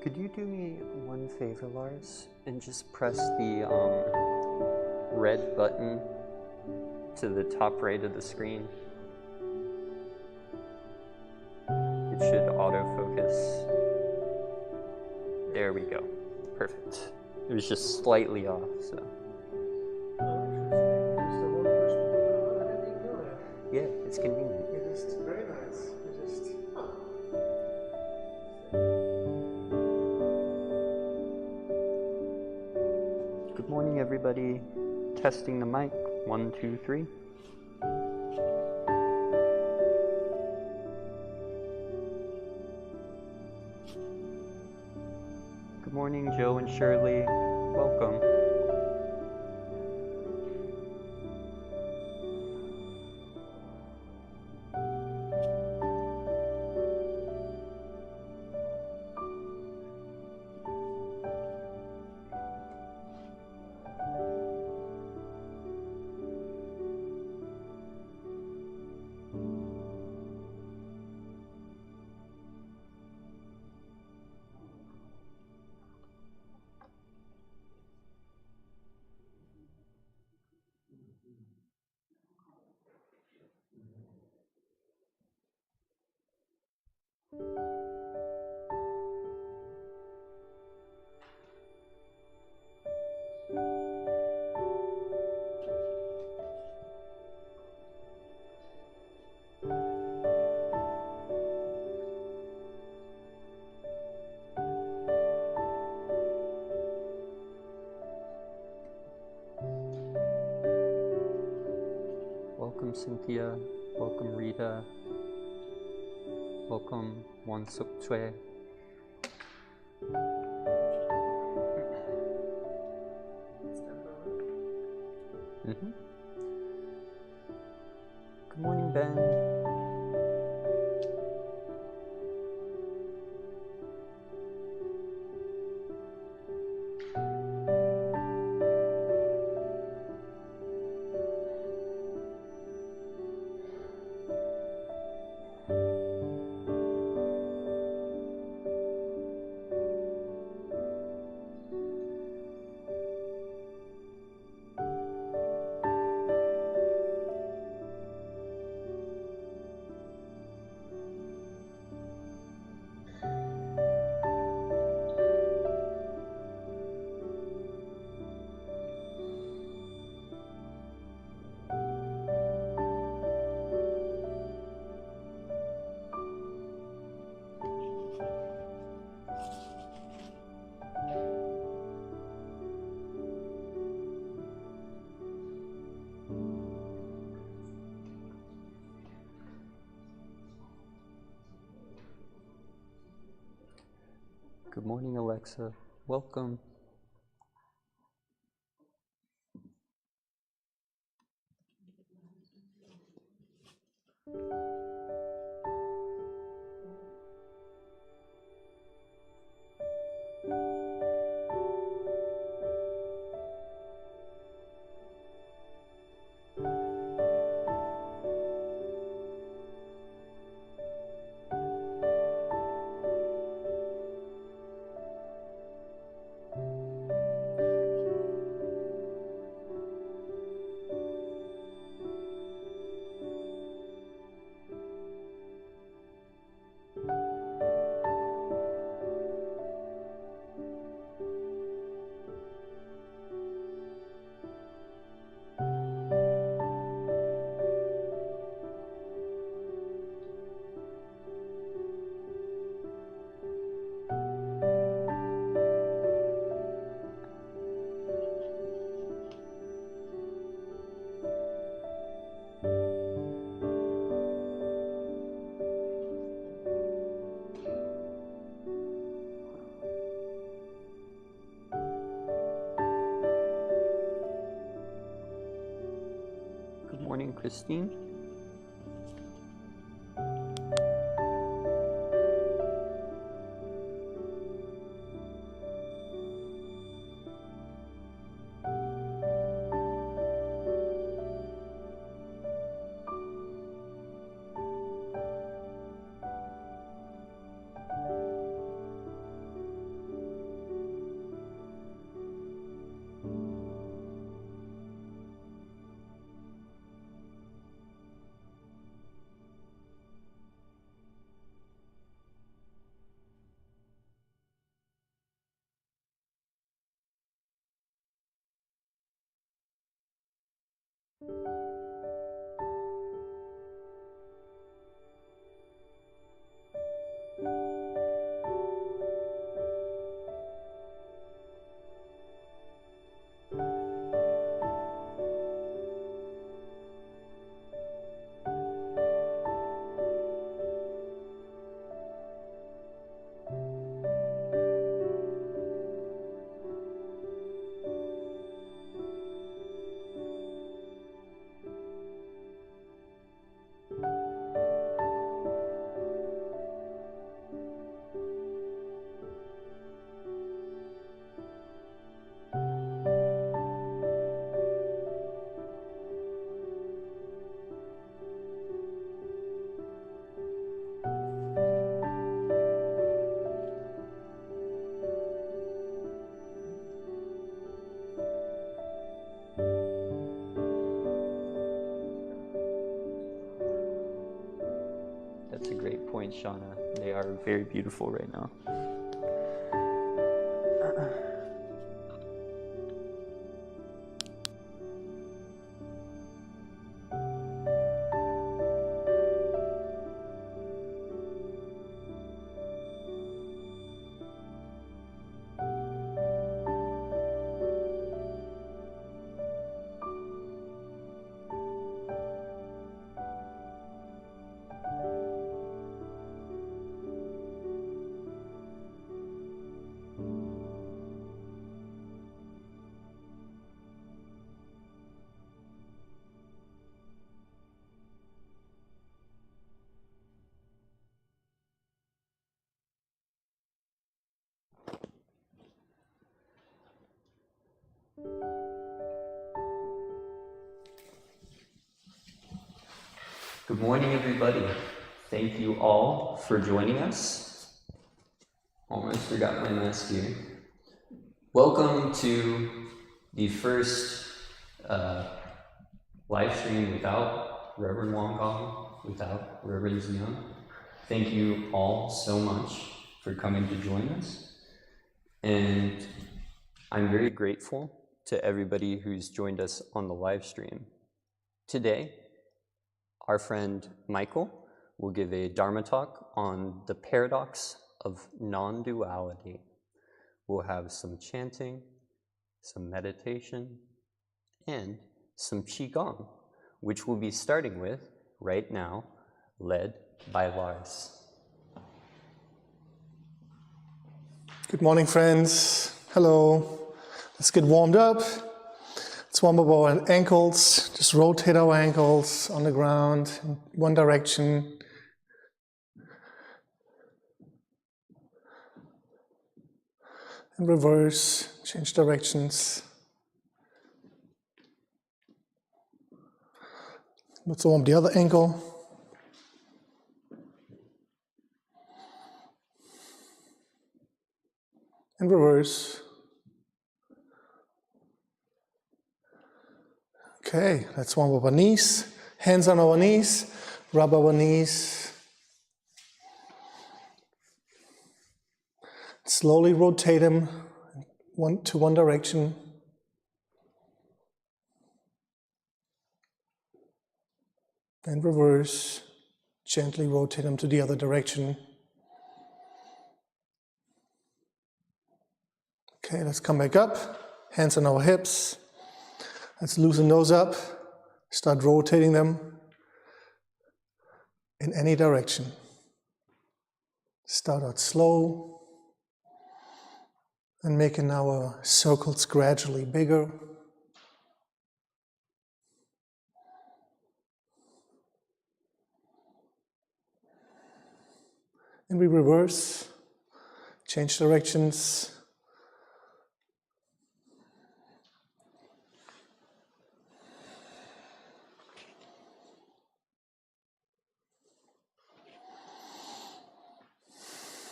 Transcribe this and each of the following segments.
Could you do me one favor, Lars, and just press the red button to the top right of the screen? It should autofocus. There we go. Perfect. It was just slightly off, so. Yeah, it's convenient. It is very nice. Good morning, everybody. Testing the mic. 1, 2, 3. Good morning, Joe and Shirley. Welcome. Welcome, Cynthia. Welcome, Rita. Welcome, Won Suk Chue. Good morning, Ben. Good morning, Alexa. Welcome. Good morning, Christine. That's a great point, Shauna. They are very beautiful right now. Good morning, everybody. Thank you all for joining us. Almost forgot my mask here. Welcome to the first live stream without Reverend Gong, without Reverend Young. Thank you all so much for coming to join us. And I'm very grateful to everybody who's joined us on the live stream. Today, our friend Michael will give a Dharma talk on the paradox of non-duality. We'll have some chanting, some meditation, and some Qi Gong, which we'll be starting with right now, led by Lars. Good morning, friends. Hello. Let's get warmed up. Let's warm up our ankles. Just rotate our ankles on the ground in one direction. And reverse, change directions. Let's warm the other ankle. And reverse. Okay, let's warm up our knees. Hands on our knees. Rub our knees. Slowly rotate them to one direction. And reverse. Gently rotate them to the other direction. Okay, let's come back up. Hands on our hips. Let's loosen those up. Start rotating them in any direction. Start out slow and making our circles gradually bigger. And we reverse, change directions.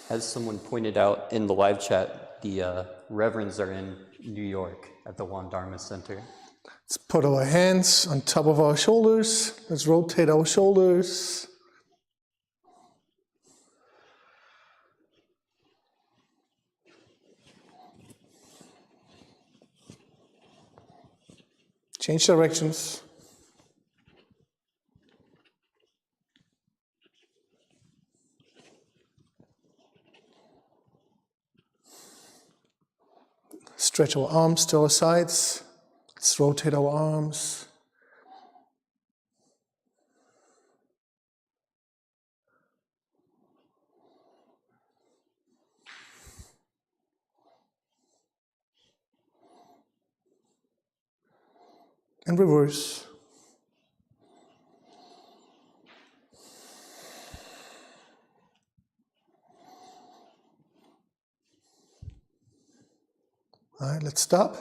As someone pointed out in the live chat, the Reverends are in New York at the Dharma Center. Let's put our hands on top of our shoulders. Let's rotate our shoulders. Change directions. stretch our arms to our sides. Let's rotate our arms. And reverse. All right, let's stop.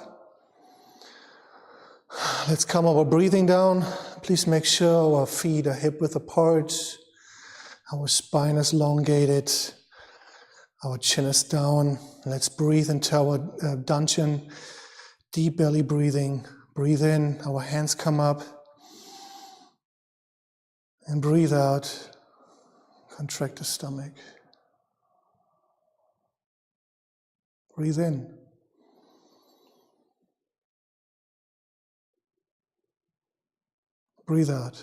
Let's calm our breathing down. Please make sure our feet are hip-width apart. Our spine is elongated. Our chin is down. Let's breathe into our dantian. Deep belly breathing. Breathe in. Our hands come up. And breathe out. Contract the stomach. Breathe in. Breathe out.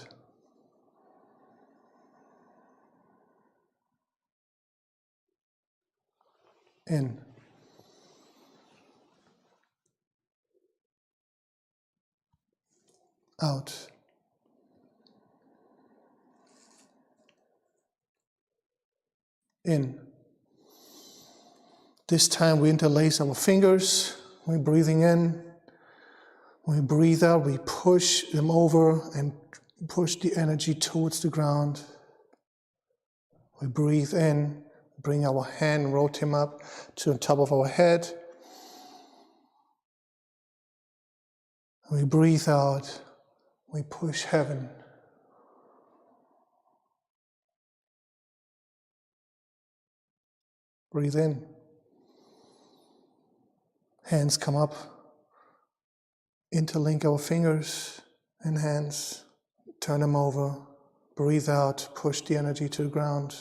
In. Out. In. This time we interlace our fingers. We're breathing in. When we breathe out, we push them over and push the energy towards the ground. We breathe in, bring our hand and rotate him up to the top of our head. We breathe out, we push heaven. Breathe in. Hands come up. Interlink our fingers and hands. Turn them over. Breathe out, push the energy to the ground.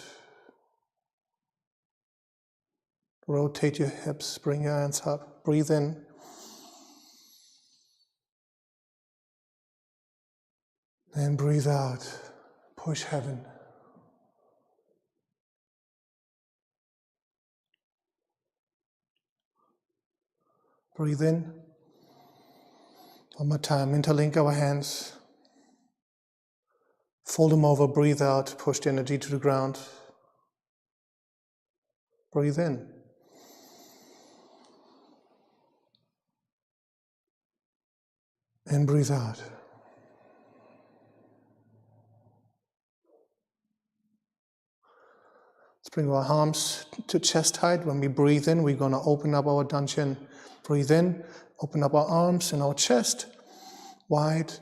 Rotate your hips, bring your hands up. Breathe in. And breathe out, push heaven. Breathe in. One more time, interlink our hands. Fold them over, breathe out, push the energy to the ground. Breathe in. And breathe out. Let's bring our arms to chest height. When we breathe in, we're going to open up our dantian. Breathe in, open up our arms and our chest wide.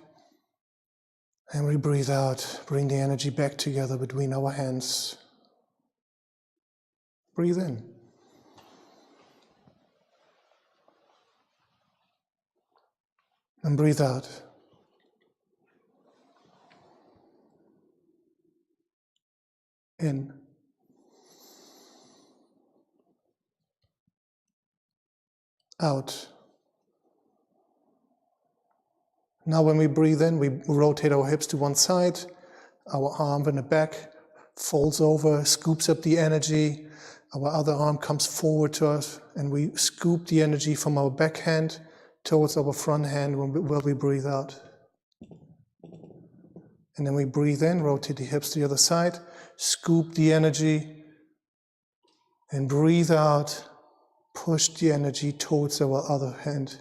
And we breathe out, bring the energy back together between our hands. Breathe in. And breathe out. In. Out. Now when we breathe in, we rotate our hips to one side. Our arm in the back folds over, scoops up the energy. Our other arm comes forward to us, and we scoop the energy from our back hand towards our front hand while we breathe out. And then we breathe in, rotate the hips to the other side, scoop the energy, and breathe out, push the energy towards our other hand.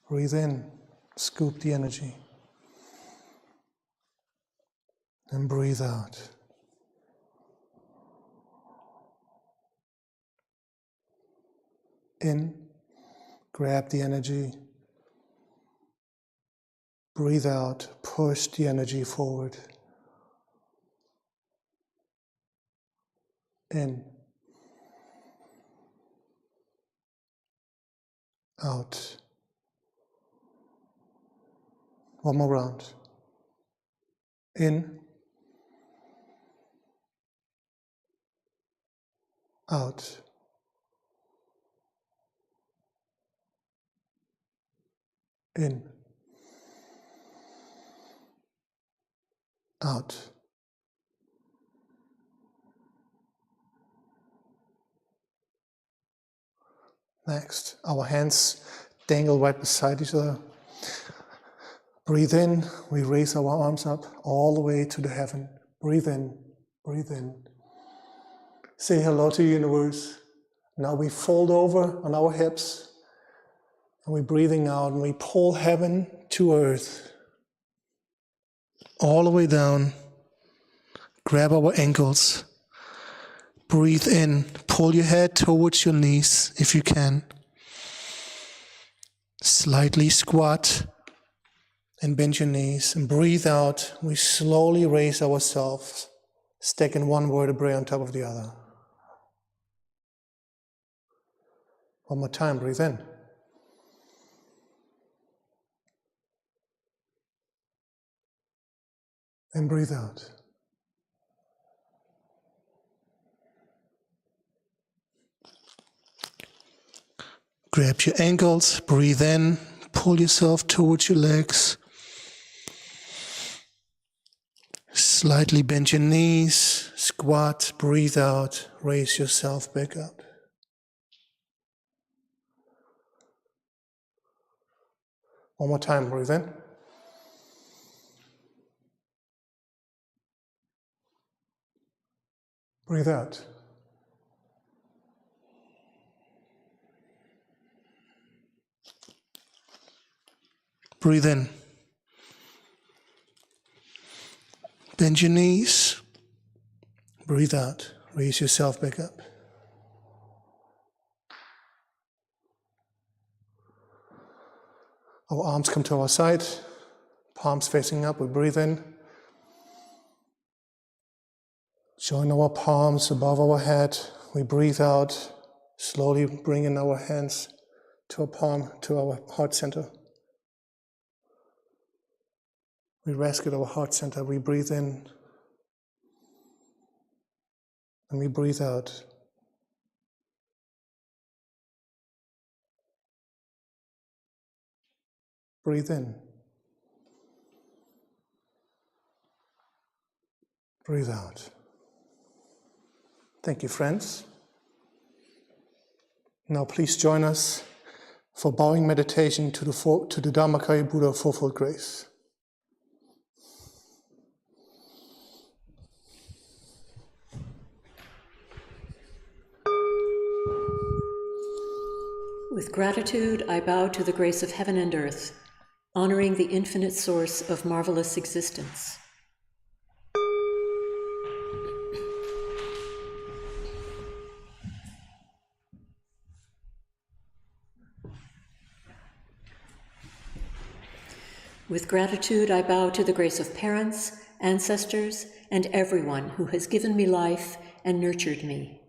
Breathe in, scoop the energy, and breathe out. In, grab the energy. Breathe out, push the energy forward. In. Out. One more round. In. Out. In. Out. Next, our hands dangle right beside each other. Breathe in, we raise our arms up all the way to the heaven. Breathe in, breathe in. Say hello to the universe. Now we fold over on our hips and we're breathing out and we pull heaven to earth. All the way down. Grab our ankles. Breathe in. Pull your head towards your knees if you can. Slightly squat and bend your knees. And breathe out. We slowly raise ourselves, stacking one vertebrae on top of the other. One more time. Breathe in. And breathe out. Grab your ankles, breathe in, pull yourself towards your legs. Slightly bend your knees, squat, breathe out, raise yourself back up. One more time, breathe in. Breathe out. Breathe in. Bend your knees. Breathe out. Raise yourself back up. Our arms come to our side. Palms facing up. We breathe in. Join our palms above our head. We breathe out. Slowly bringing our hands to our heart center. We rest at our heart center. We breathe in. And we breathe out. Breathe in. Breathe out. Thank you, friends. Now please join us for bowing meditation to the Dharmakaya Buddha of Fourfold Grace. With gratitude, I bow to the grace of heaven and earth, honoring the infinite source of marvelous existence. With gratitude, I bow to the grace of parents, ancestors, and everyone who has given me life and nurtured me.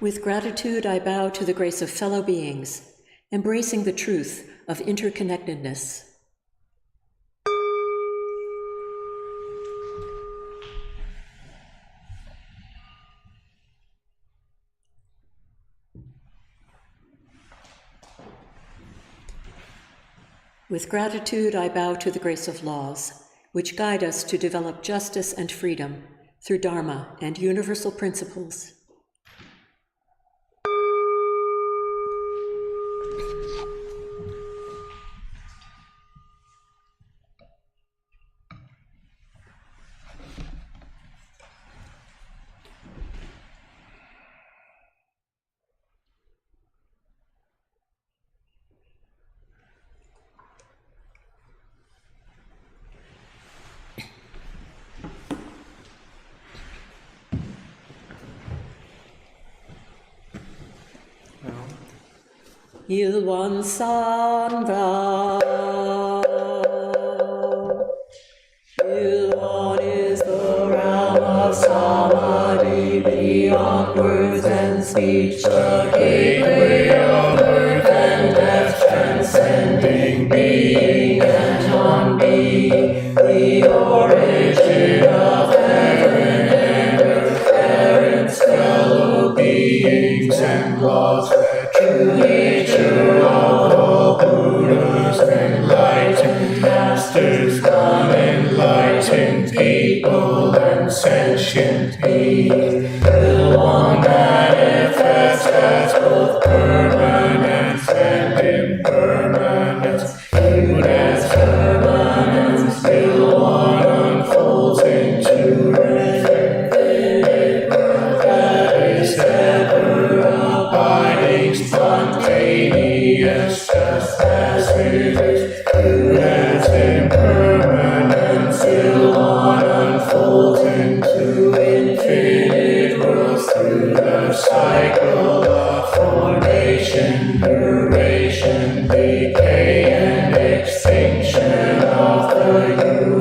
With gratitude, I bow to the grace of fellow beings, embracing the truth of interconnectedness. With gratitude, I bow to the grace of laws, which guide us to develop justice and freedom through Dharma and universal principles. Ilwan Sanva. Ilwan is the realm of samadhi beyond words and speech, the gateway of birth and death, transcending being and non-being, the origin of heaven and earth, parents, fellow beings, and laws, the true nature of all who sentient being will one manifest as both permanence and impermanence, viewed as permanence till one unfolds into infinite growth that is ever abiding, spontaneous, just as it is, viewed as impermanence till one unfolds into infinite growth through the cycle of formation, duration, decay, and extinction of the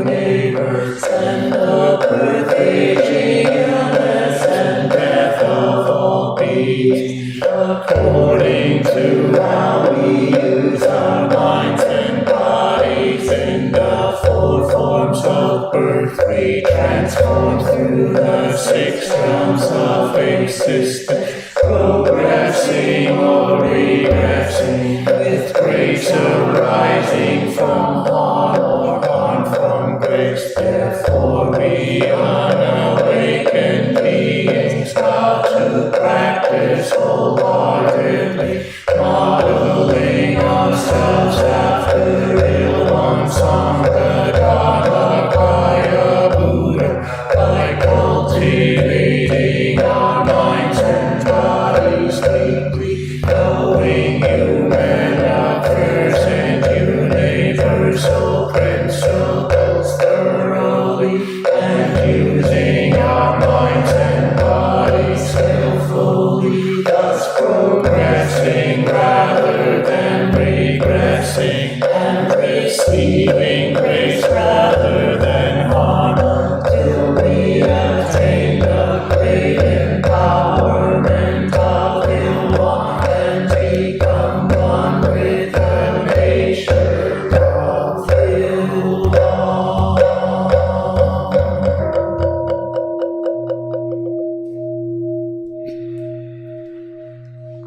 universe, and the birth, aging, illness, and death of all beings, according to how we use our minds and bodies in the four forms of birth. We transform through the six realms of existence, progressing or regressing, with grace arising from harm or harm from grace. Therefore we unawakened beings vow to practice wholeheartedly, modeling ourselves after Ilwan Sangha Dharmakaya Buddha, by cultivating our minds and bodies deeply, knowing human affairs and universal principles thoroughly, and using our minds and bodies skillfully, thus progressing rather than regressing, and receiving grace rather than harm, until we attain the great empowerment of Ilwan and become one with the nature of Ilwan.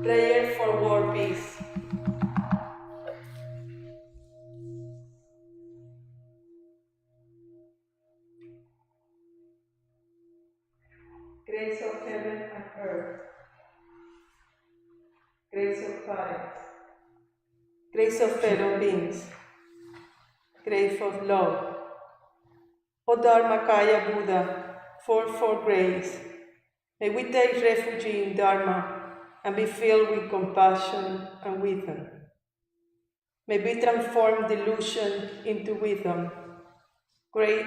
Prayer for world peace. Grace of heaven and earth, grace of parents, grace of fellow beings, grace of love. O Dharmakaya Buddha, fall for grace. May we take refuge in Dharma and be filled with compassion and wisdom. May we transform delusion into wisdom, greed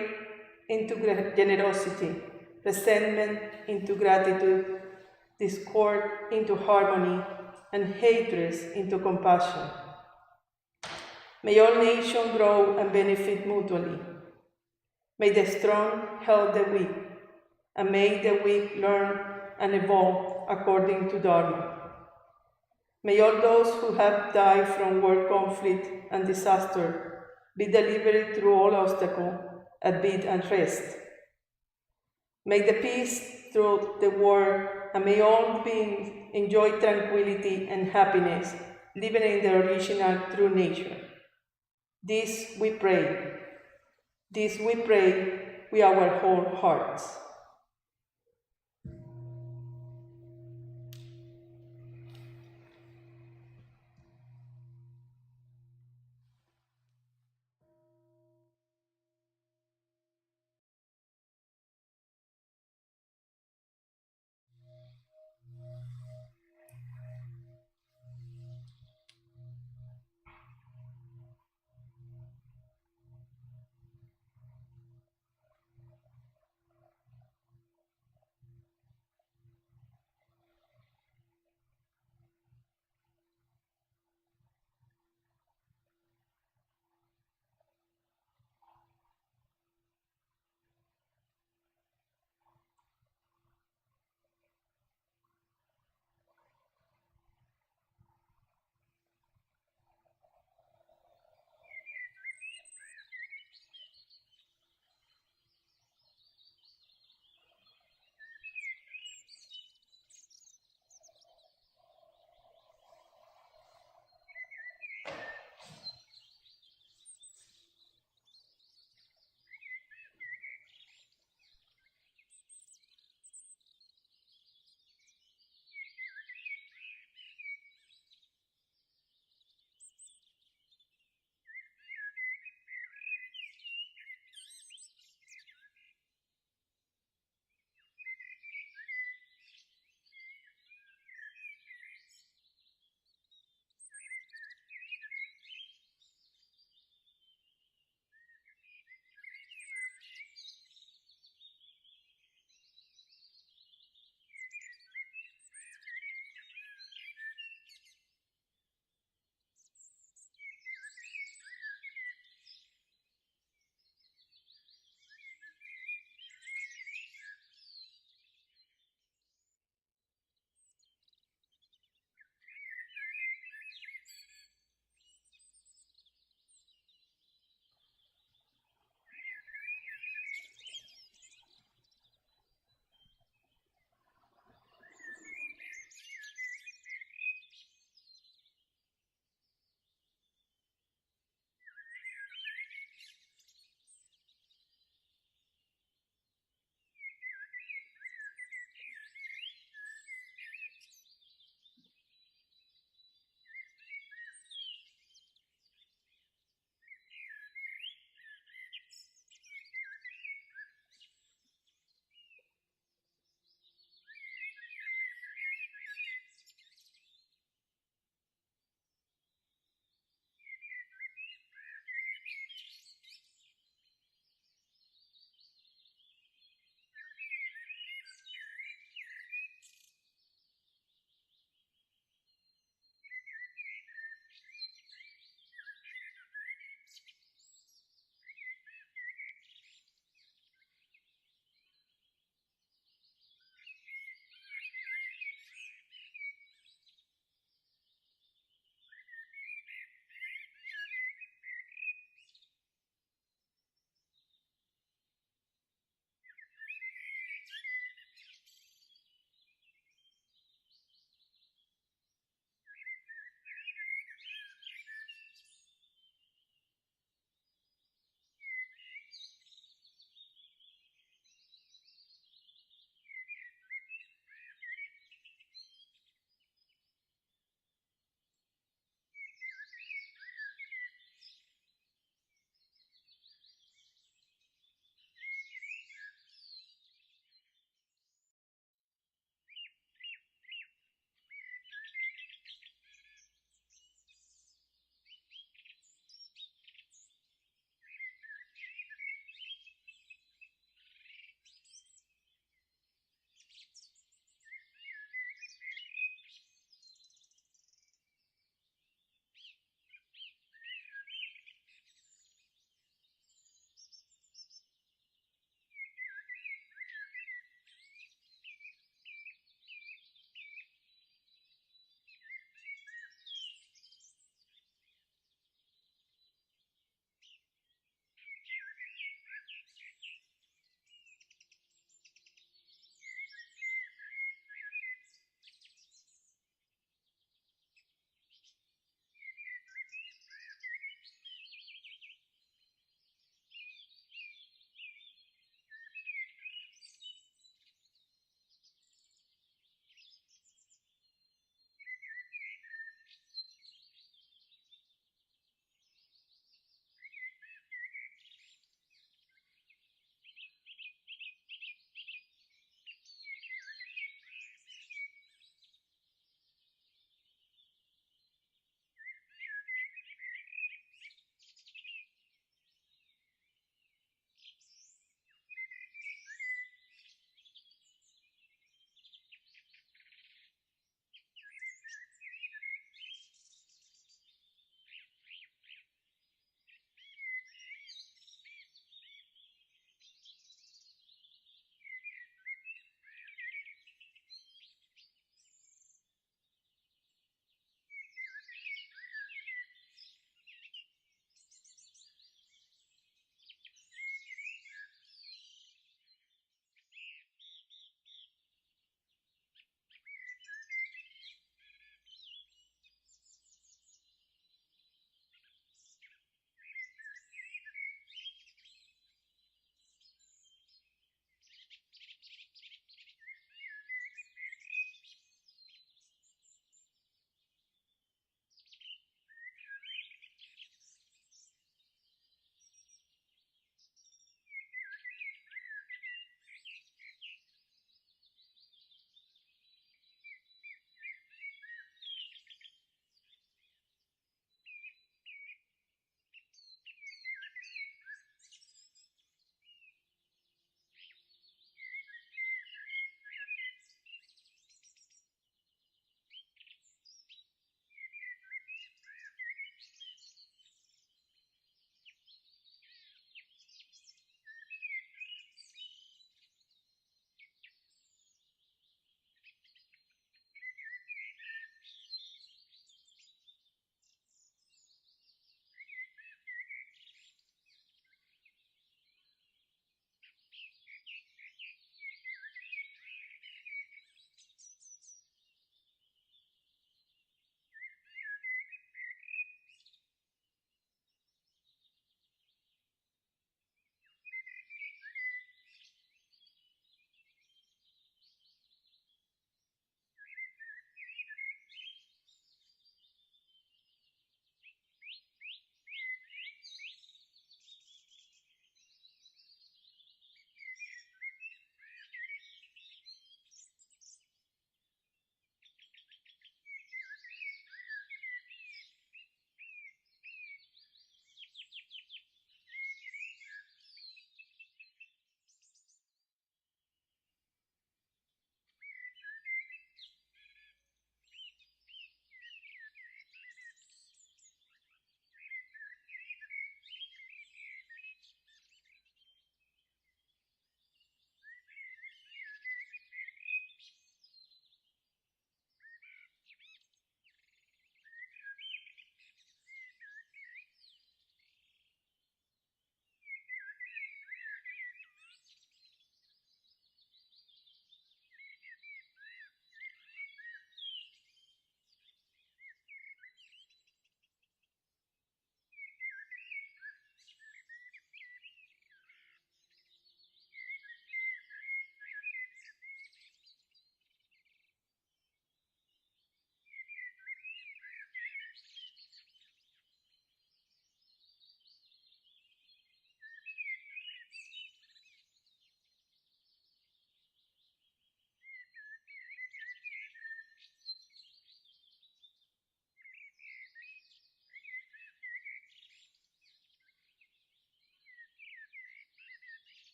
into generosity, resentment into gratitude, discord into harmony, and hatred into compassion. May all nations grow and benefit mutually. May the strong help the weak, and may the weak learn and evolve according to Dharma. May all those who have died from war, conflict, and disaster be delivered through all obstacles at peace and rest. May the peace through the world, and may all beings enjoy tranquility and happiness, living in their original true nature. This we pray. This we pray with our whole hearts.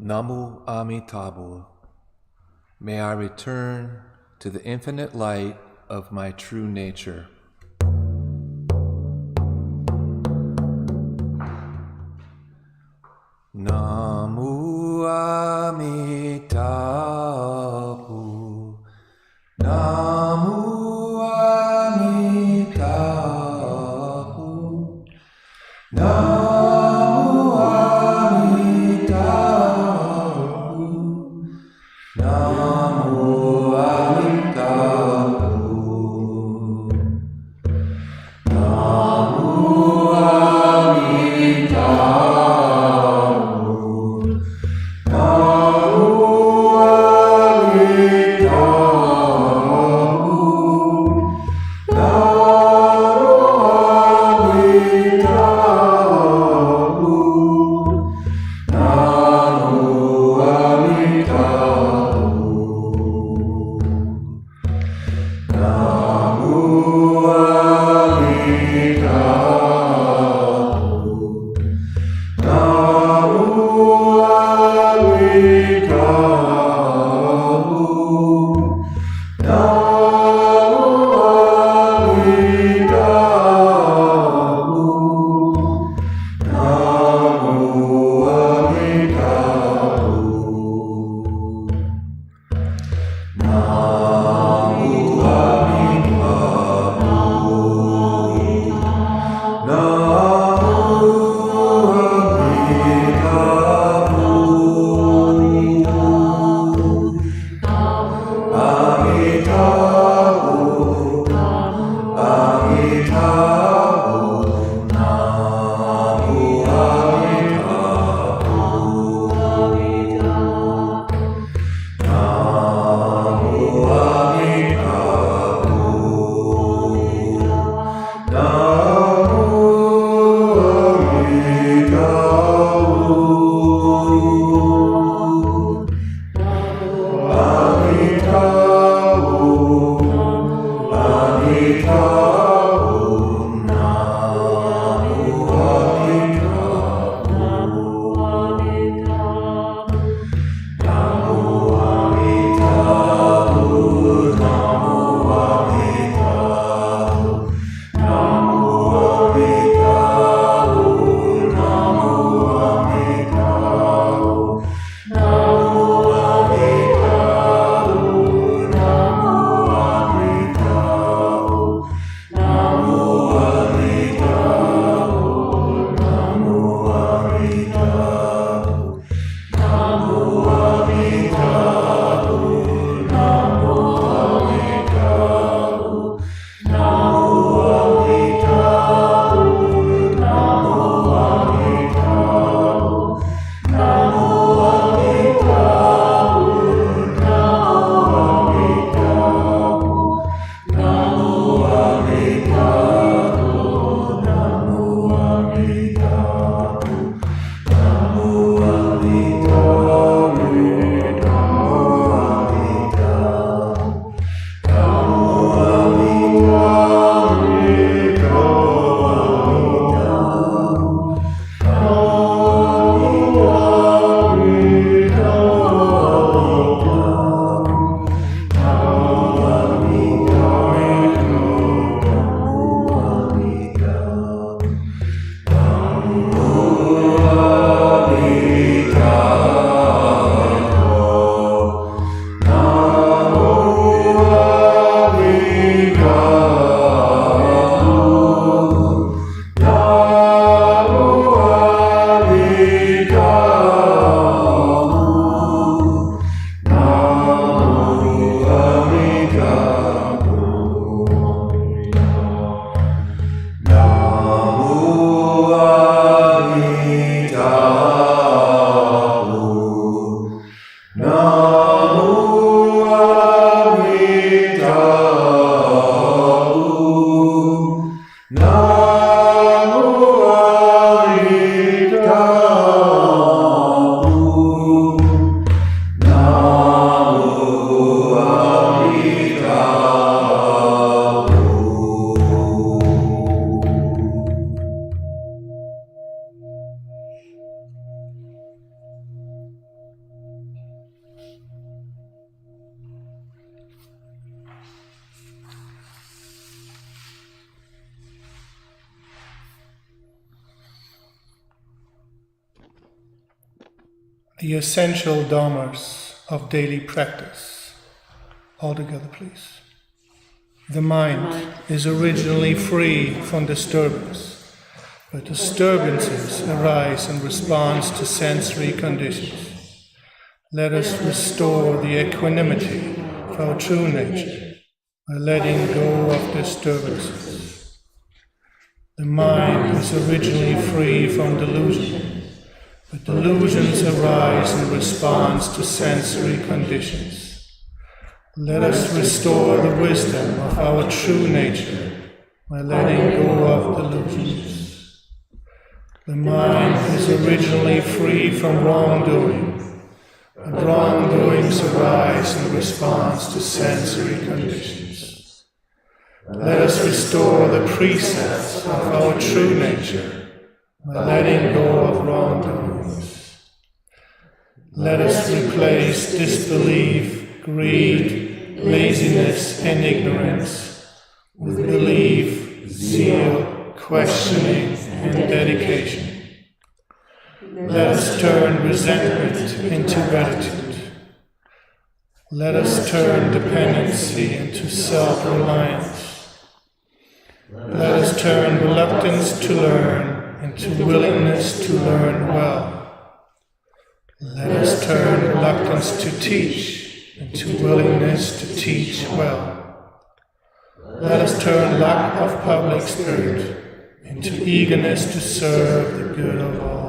Namu Amitabha. May I return to the infinite light of my true nature. Namu Amitabha. Namu Amitabha. Namu Amitabha. Namu Amitabha. Namu Amitabha. the essential dharmas of daily practice. All together, please. The mind is originally free from disturbance, but disturbances arise in response to sensory conditions. Let us restore the equanimity of our true nature by letting go of disturbances. The mind is originally free from delusion, but delusions arise in response to sensory conditions. Let us restore the wisdom of our true nature by letting go of delusions. The mind is originally free from wrongdoing, but wrongdoings arise in response to sensory conditions. Let us restore the precepts of our true nature by letting go of wrongdoings. Let us replace disbelief, greed, laziness, and ignorance with belief, zeal, questioning, and dedication. Let us turn resentment into gratitude. Let us turn dependency into self-reliance. Let us turn reluctance to learn into willingness to learn well. Let us turn reluctance to teach into willingness to teach well. Let us turn lack of public spirit into eagerness to serve the good of all.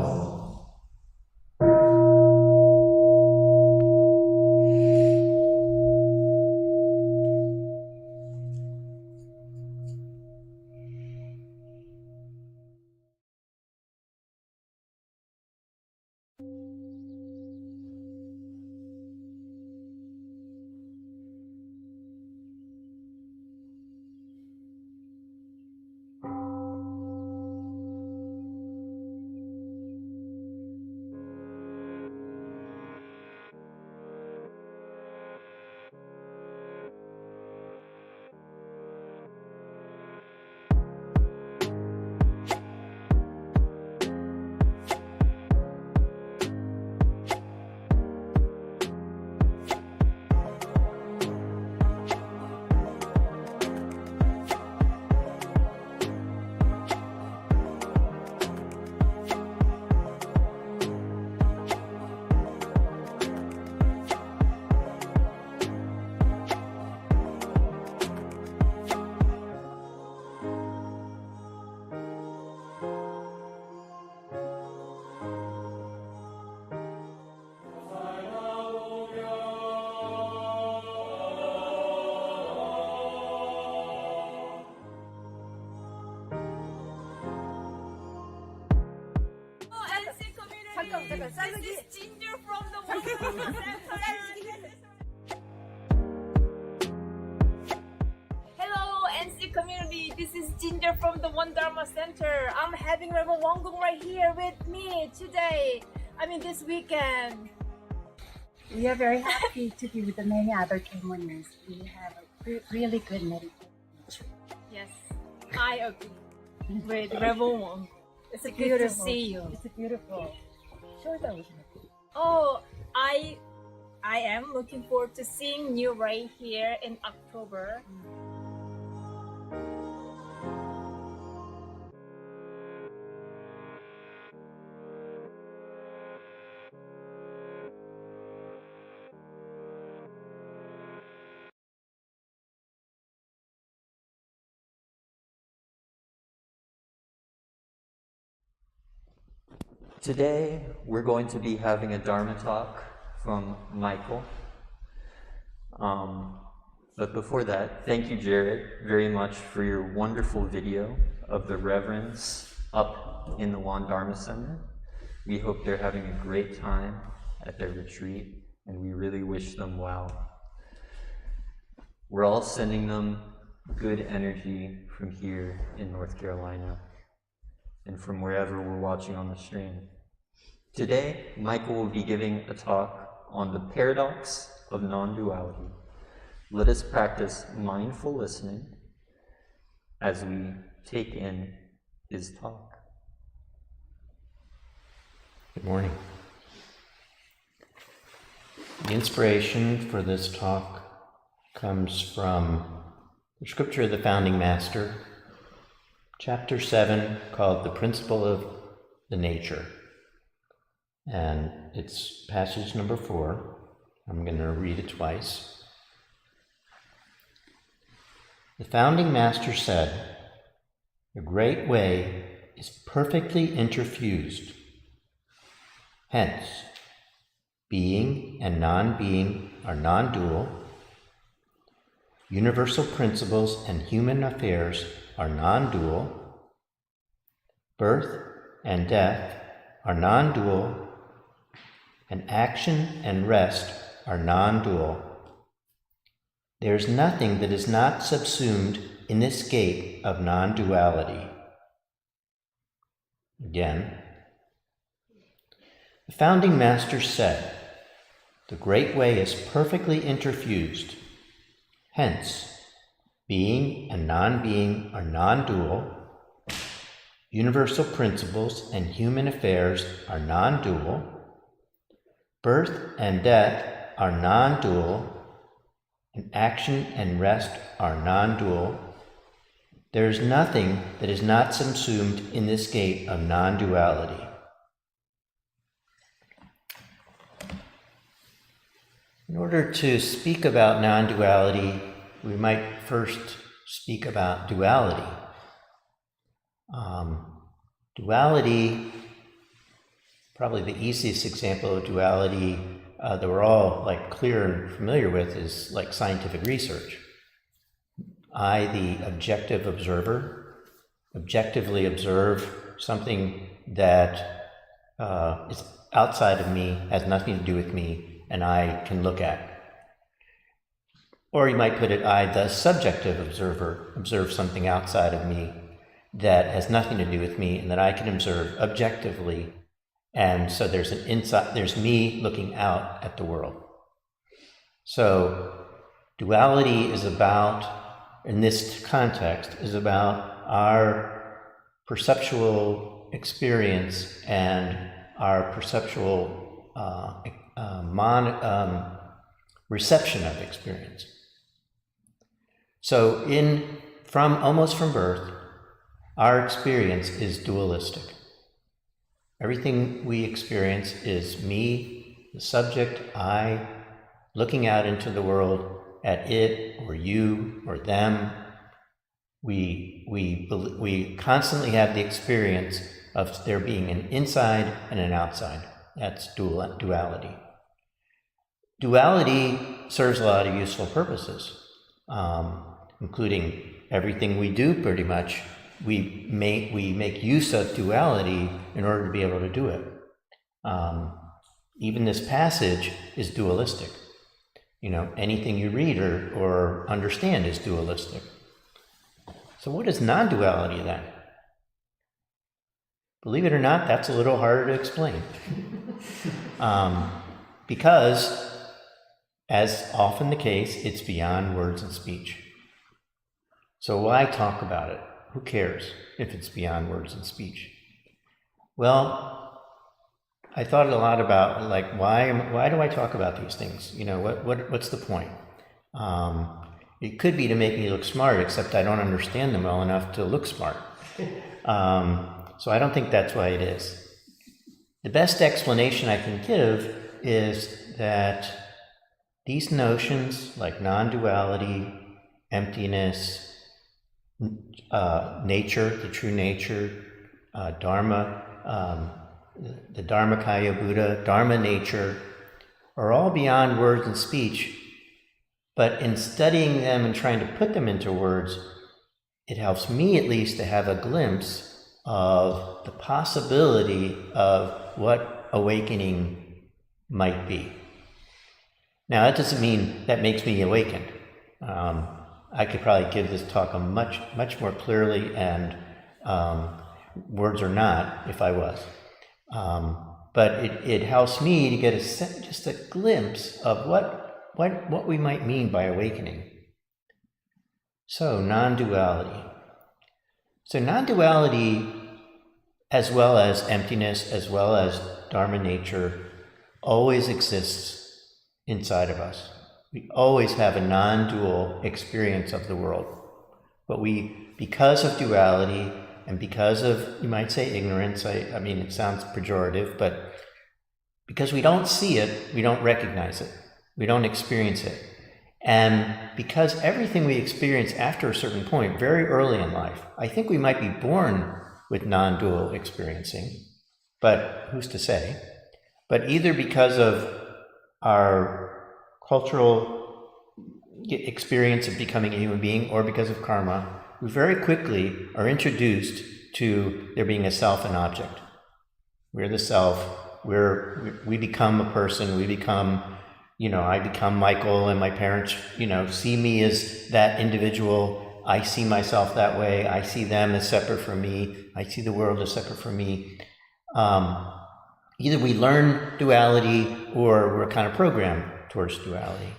This is Ginger from the Dharma Hello, NC community. This is Ginger from the One Dharma Center. I'm having Reverend Wonggong right here with me today. This weekend. We are very happy to be with the many other Cambodians. We have a really good meditation. Yes, I agree with Reverend Wong. It's good to see you. It's beautiful. Sure, that was Oh, I am looking forward to seeing you right here in October. Today, we're going to be having a Dharma Talk from Michael. But before that, thank you, Jared, very much for your wonderful video of the Reverends up in the Wan Dharma Center. We hope they're having a great time at their retreat, and we really wish them well. We're all sending them good energy from here in North Carolina and from wherever we're watching on the stream. Today, Michael will be giving a talk on the Paradox of Nonduality. Let us practice mindful listening as we take in his talk. Good morning. The inspiration for this talk comes from the scripture of the Founding Master, chapter 7, called The Principle of the Nature. And it's passage number 4. I'm going to read it twice. The Founding Master said, "The great way is perfectly interfused. Hence, being and non-being are non-dual. Universal principles and human affairs are non-dual. Birth and death are non-dual. And action and rest are non-dual. There is nothing that is not subsumed in this gate of non-duality." Again, the Founding Master said, "The great way is perfectly interfused. Hence, being and non-being are non-dual. Universal principles and human affairs are non-dual. Birth and death are non-dual, and action and rest are non-dual. There is nothing that is not subsumed in this gate of non-duality." In order to speak about non-duality, we might first speak about duality. Duality, probably the easiest example of duality that we're all clear and familiar with is scientific research. I, the objective observer, objectively observe something that is outside of me, has nothing to do with me, and I can look at. Or you might put it, I, the subjective observer, observe something outside of me that has nothing to do with me and that I can observe objectively. And so there's an inside, there's me looking out at the world. So duality is about, in this context, is about our perceptual experience and our perceptual reception of experience. So almost from birth, our experience is dualistic. Everything we experience is me, the subject, I, looking out into the world at it or you or them. We constantly have the experience of there being an inside and an outside. That's duality. Duality serves a lot of useful purposes, including everything we do pretty much. We make use of duality in order to be able to do it. Even this passage is dualistic. Anything you read or understand is dualistic. So what is non-duality then? Believe it or not, that's a little harder to explain. Because, as often the case, it's beyond words and speech. So why talk about it? Who cares if it's beyond words and speech? Well, I thought a lot about why do I talk about these things? What's the point? It could be to make me look smart, except I don't understand them well enough to look smart. So I don't think that's why it is. The best explanation I can give is that these notions like non-duality, emptiness, nature, the true nature, Dharma, the Dharmakaya Buddha, Dharma nature, are all beyond words and speech, but in studying them and trying to put them into words, it helps me at least to have a glimpse of the possibility of what awakening might be. Now, that doesn't mean that makes me awakened. I could probably give this talk much more clearly, and words or not, if I was. But it helps me to get just a glimpse of what we might mean by awakening. So, non-duality. So non-duality, as well as emptiness, as well as Dharma nature, always exists inside of us. We always have a non-dual experience of the world. But because of duality and because of, you might say, ignorance, I mean, it sounds pejorative, but because we don't see it, we don't recognize it, we don't experience it. And because everything we experience after a certain point, very early in life, I think we might be born with non-dual experiencing, but who's to say? But either because of our cultural experience of becoming a human being or because of karma, we very quickly are introduced to there being a self and object. We're the self, we become a person, we become, I become Michael, and my parents, see me as that individual. I see myself that way. I see them as separate from me. I see the world as separate from me. Either we learn duality or we're kind of programmed towards duality.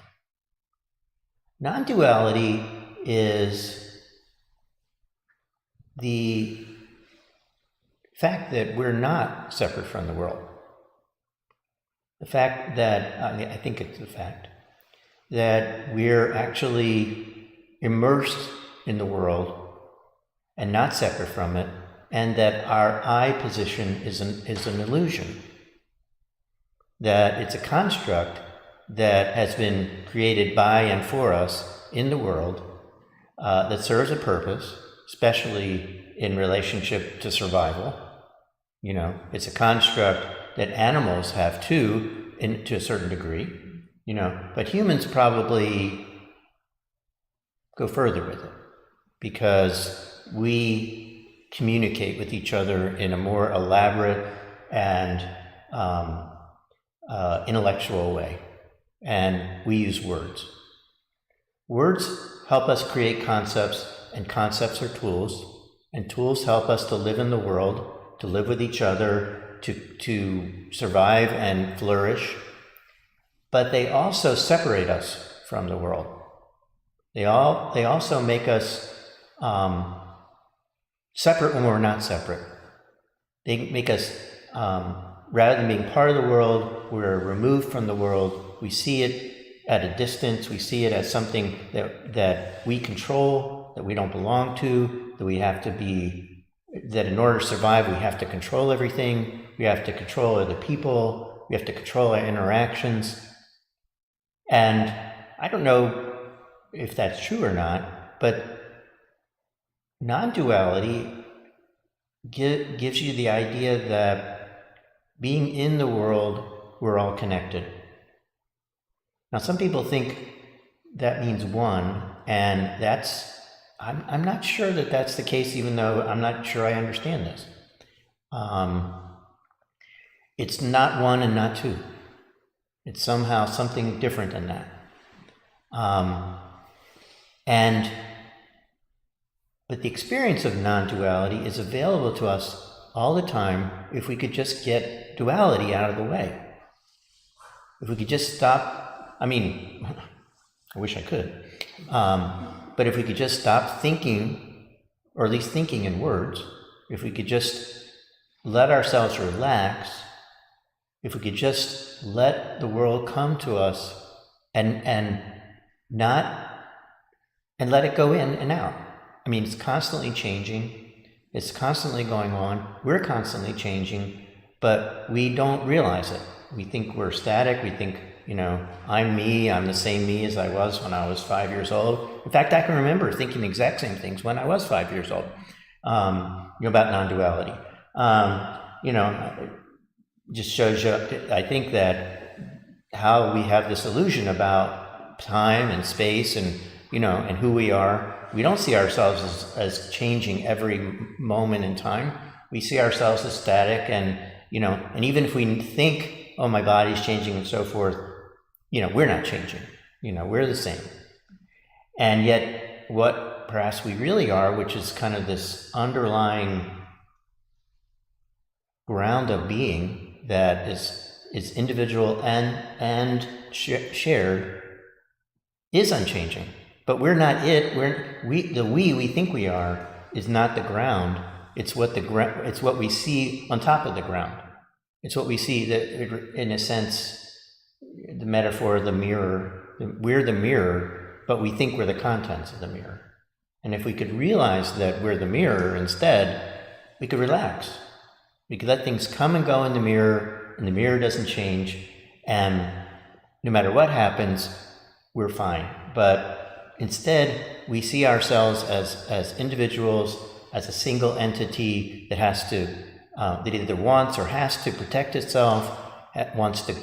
Non-duality is the fact that we're not separate from the world. The fact that, I think it's the fact that we're actually immersed in the world and not separate from it, and that our I position is an illusion. That it's a construct that has been created by and for us in the world that serves a purpose, especially in relationship to survival. It's a construct that animals have too, to a certain degree, but humans probably go further with it because we communicate with each other in a more elaborate and intellectual way, and we use words. Words help us create concepts, and concepts are tools, and tools help us to live in the world, to live with each other, to survive and flourish, but they also separate us from the world. They also make us separate when we're not separate. They make us, rather than being part of the world, we're removed from the world. We see it at a distance. We see it as something that we control, that we don't belong to, that in order to survive, we have to control everything. We have to control other people. We have to control our interactions. And I don't know if that's true or not, but non-duality gives you the idea that being in the world, we're all connected. Now, some people think that means one, and I'm not sure that that's the case, even though I'm not sure I understand this. It's not one and not two. It's somehow something different than that. But the experience of non-duality is available to us all the time if we could just get duality out of the way. If we could just stop, I wish I could, but if we could just stop thinking, or at least thinking in words, if we could just let ourselves relax, if we could just let the world come to us and let it go in and out. It's constantly changing. It's constantly going on. We're constantly changing, but we don't realize it. We think we're static. We think, I'm me. I'm the same me as I was when I was 5 years old. In fact, I can remember thinking the exact same things when I was 5 years old, about non-duality. Just shows you, I think, that how we have this illusion about time and space and, and who we are. We don't see ourselves as changing every moment in time. We see ourselves as static and, and even if we think, oh, my body's changing and so forth, we're not changing. We're the same. And yet what perhaps we really are, which is kind of this underlying ground of being that is individual and shared, is unchanging. But we're not it. The we think we are is not the ground. It's what we see on top of the ground. It's what we see that, in a sense, the metaphor of the mirror. We're the mirror, but we think we're the contents of the mirror. And if we could realize that we're the mirror instead, we could relax. We could let things come and go in the mirror, and the mirror doesn't change, and no matter what happens, we're fine. But instead, we see ourselves as individuals, as a single entity that has to, that either wants or has to protect itself, wants to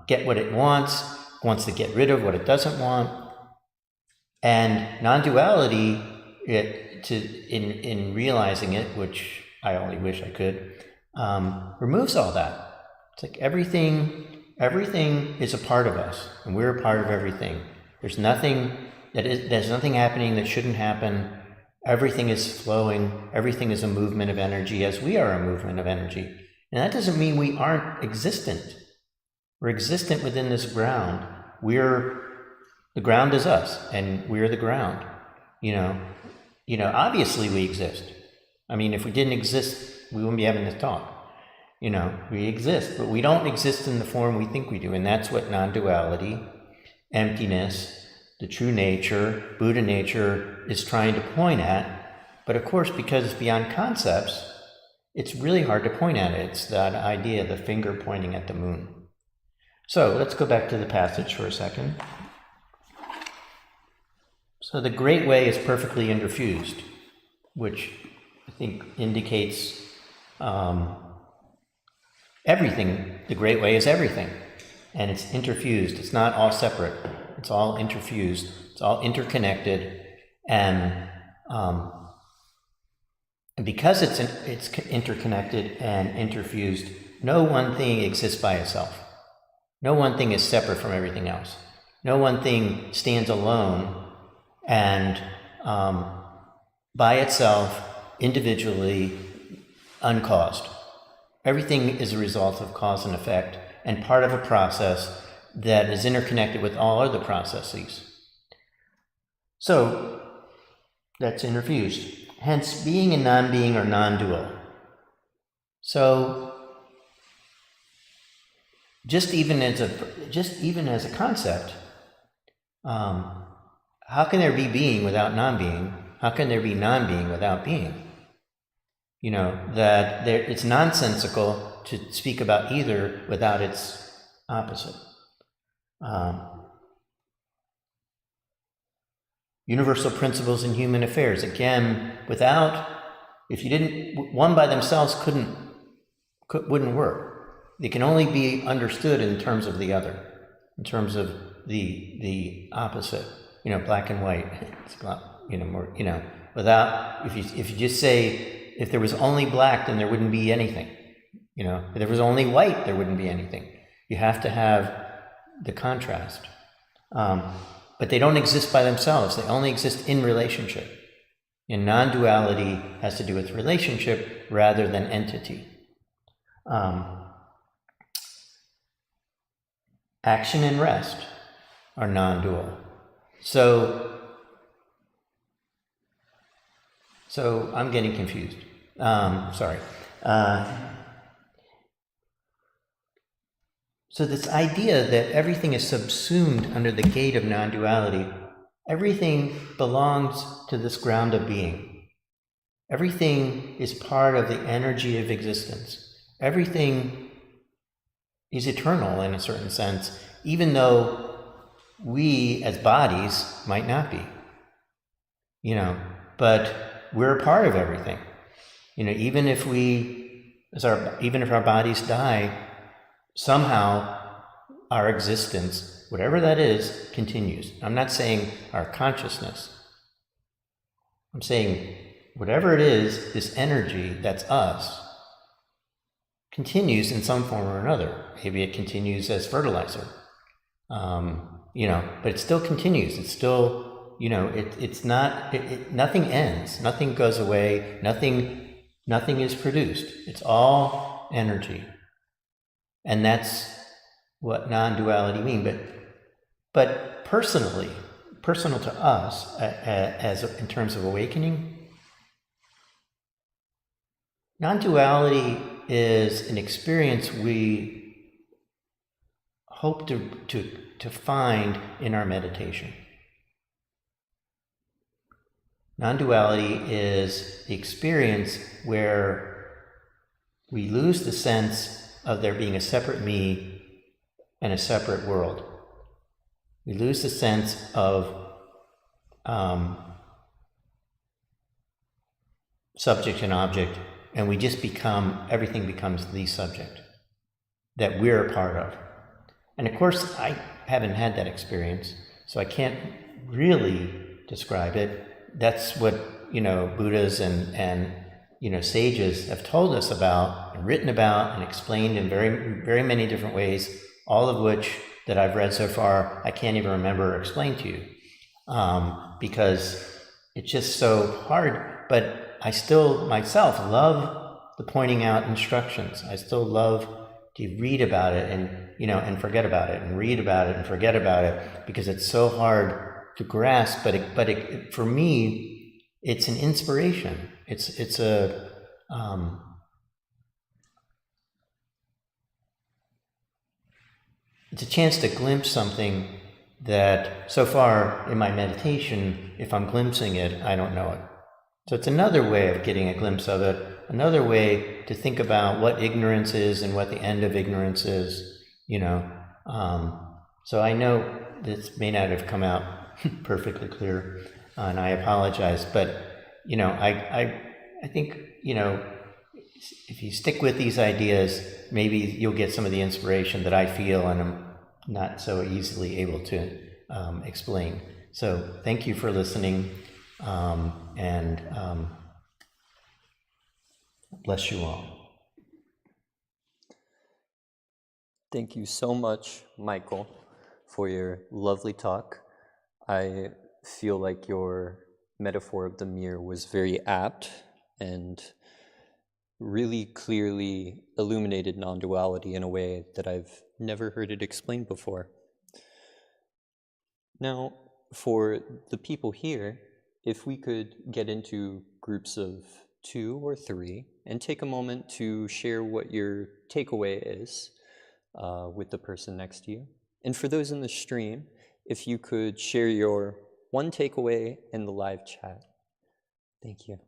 get what it wants to get rid of what it doesn't want. And non-duality, in realizing it, which I only wish I could, removes all that. It's like everything is a part of us, and we're a part of everything. There's nothing happening that shouldn't happen. Everything is flowing. Everything is a movement of energy, as we are a movement of energy. And that doesn't mean we aren't existent. We're existent within this ground. The ground is us, and we're the ground. Obviously we exist. I mean, if we didn't exist, we wouldn't be having this talk. We exist, but we don't exist in the form we think we do. And that's what non-duality, emptiness, the true nature, Buddha nature is trying to point at. But of course, because it's beyond concepts, it's really hard to point at it. It's that idea, the finger pointing at the moon. So let's go back to the passage for a second. So the Great Way is perfectly interfused, which I think indicates everything. The Great Way is everything, and it's interfused. It's not all separate. It's all interfused. It's all interconnected, and because it's interconnected and interfused, no one thing exists by itself. No one thing is separate from everything else. No one thing stands alone and by itself, individually, uncaused. Everything is a result of cause and effect and part of a process that is interconnected with all other processes. So that's interfused. Hence, being and non-being are non-dual. So just even as a concept, how can there be being without non-being? How can there be non-being without being? It's nonsensical to speak about either without its opposite. Universal principles in human affairs. Again, one by themselves wouldn't work. They can only be understood in terms of the other, in terms of the opposite. Black and white. It's more. Without, if you just say, if there was only black, then there wouldn't be anything. If there was only white, there wouldn't be anything. You have to have the contrast. But they don't exist by themselves. They only exist in relationship. And non-duality has to do with relationship rather than entity. Action and rest are non-dual. So I'm getting confused. Sorry. So this idea that everything is subsumed under the gate of non-duality, everything belongs to this ground of being. Everything is part of the energy of existence. Everything is eternal in a certain sense, even though we as bodies might not be. But we're a part of everything. Even if our bodies die, somehow our existence, whatever that is, continues. I'm not saying our consciousness. I'm saying whatever it is, this energy that's us, continues in some form or another. Maybe it continues as fertilizer, but it still continues. It's still, it's not, nothing ends, nothing goes away, nothing is produced. It's all energy. And that's what non-duality means. But personal to us, as in terms of awakening, non-duality is an experience we hope to find in our meditation. Non-duality is the experience where we lose the sense of there being a separate me and a separate world. We lose the sense of subject and object, and we just everything becomes the subject that we're a part of. And of course, I haven't had that experience, so I can't really describe it. That's what, Buddhas and sages have told us about, and written about, and explained in very, very many different ways, all of which that I've read so far, I can't even remember or explain to you, because it's just so hard. But I still, myself, love the pointing out instructions. I still love to read about it and forget about it, and read about it and forget about it, because it's so hard to grasp. But for me, it's an inspiration. It's a chance to glimpse something that so far in my meditation, if I'm glimpsing it, I don't know it. So it's another way of getting a glimpse of it, another way to think about what ignorance is and what the end of ignorance is, So I know this may not have come out perfectly clear, and I apologize, but, I think, if you stick with these ideas, maybe you'll get some of the inspiration that I feel and I'm not so easily able to explain. So thank you for listening, and bless you all. Thank you so much, Michael, for your lovely talk. I feel like your metaphor of the mirror was very apt and really clearly illuminated non-duality in a way that I've never heard it explained before. Now, for the people here, if we could get into groups of 2 or 3 and take a moment to share what your takeaway is with the person next to you. And for those in the stream, if you could share your one takeaway in the live chat. Thank you.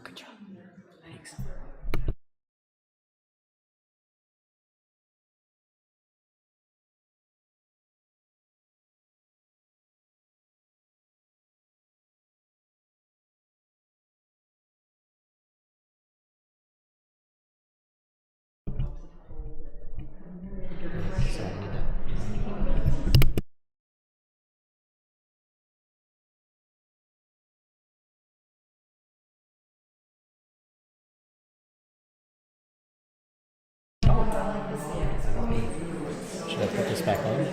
Good job. Thanks. Should I put this back on?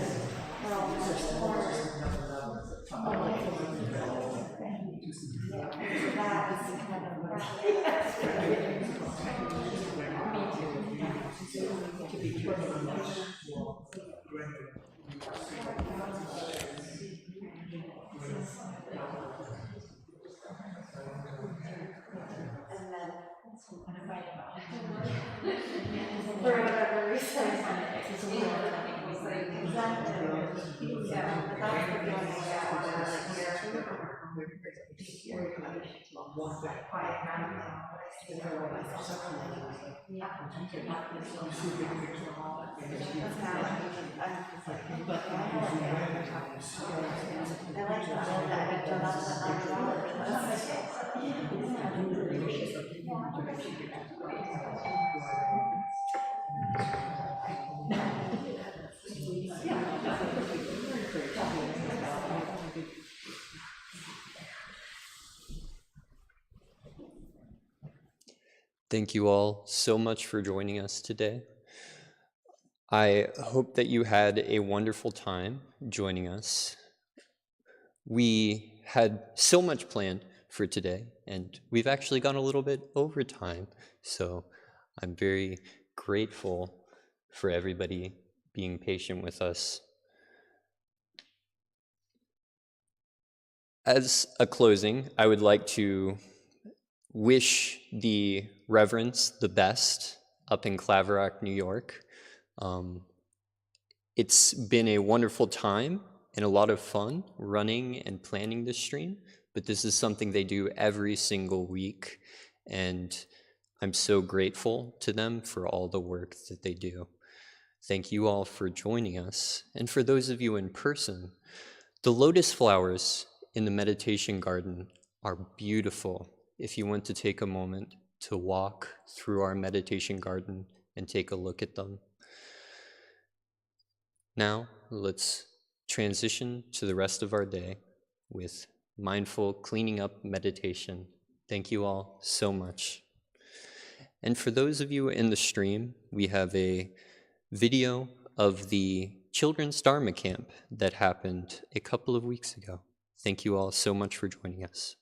For whatever reason, it's like exactly. Yeah, but that's the feeling I get where like you're quiet down. Thank you all so much for joining us today. I hope that you had a wonderful time joining us. We had so much planned for today, and we've actually gone a little bit over time, so I'm very grateful for everybody being patient with us. As a closing, I would like to wish the Reverends the best up in Claverack, New York. It's been a wonderful time and a lot of fun running and planning this stream, but this is something they do every single week, and I'm so grateful to them for all the work that they do. Thank you all for joining us, and for those of you in person, the lotus flowers in the meditation garden are beautiful. If you want to take a moment to walk through our meditation garden and take a look at them. Now, let's transition to the rest of our day with mindful cleaning up meditation. Thank you all so much. And for those of you in the stream, we have a video of the Children's Dharma Camp that happened a couple of weeks ago. Thank you all so much for joining us.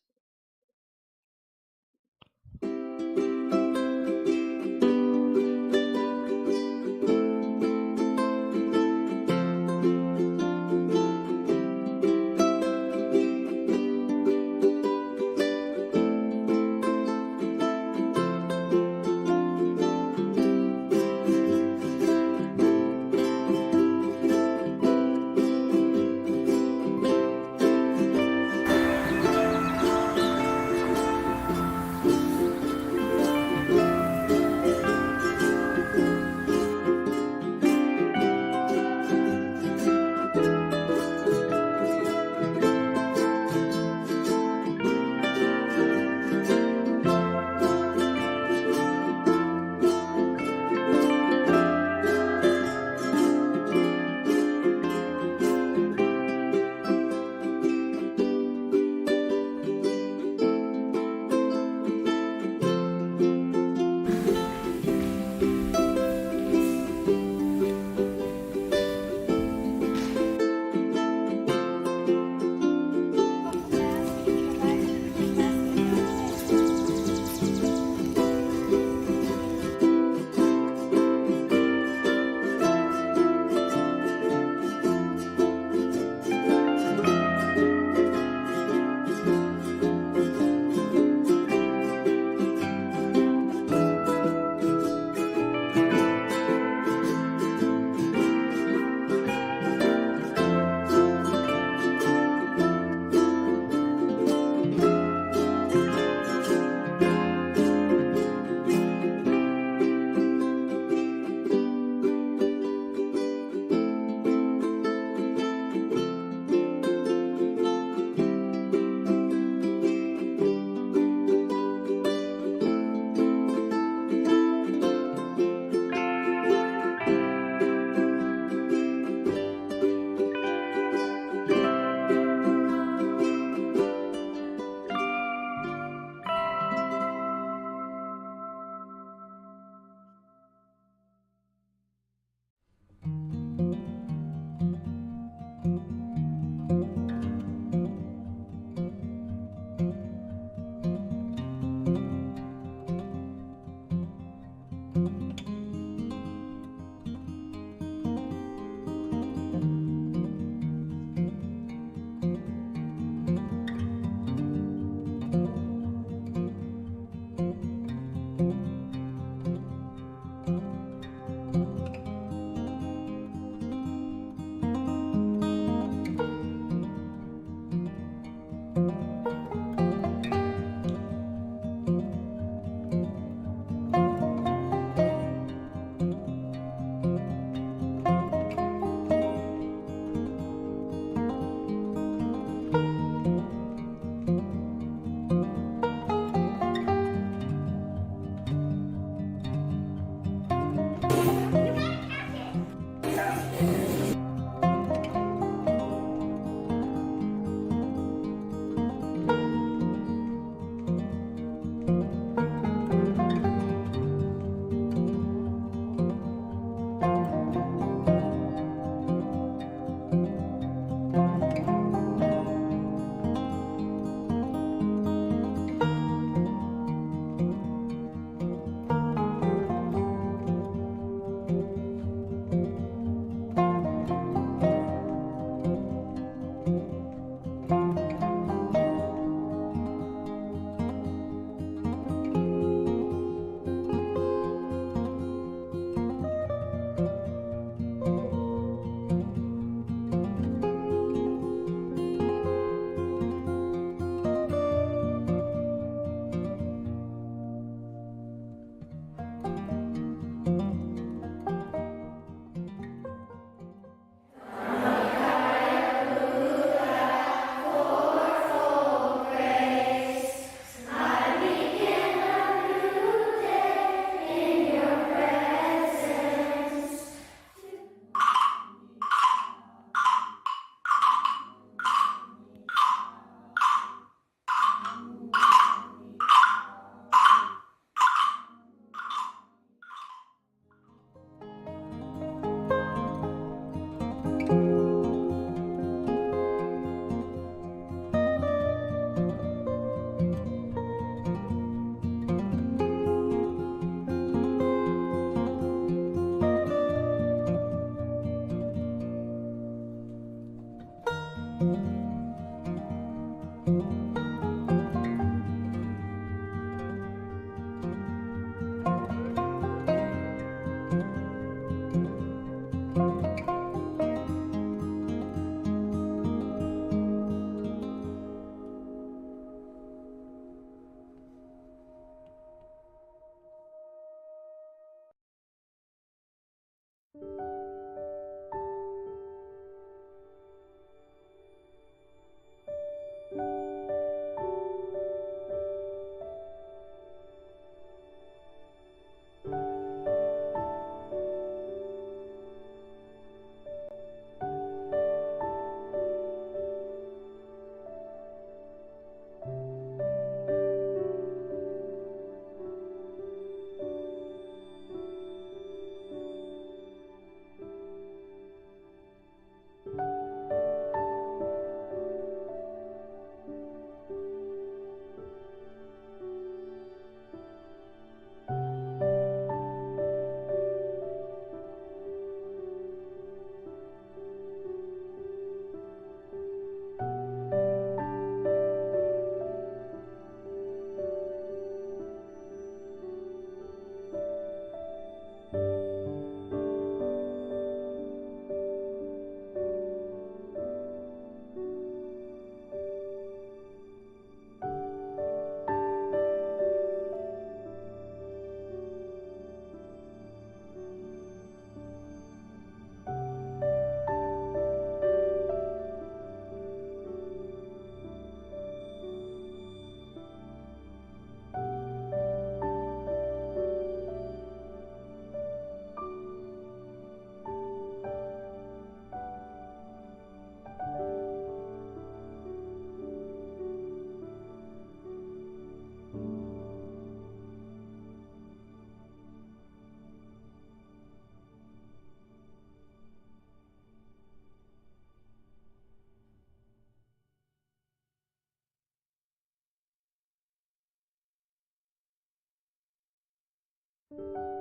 you.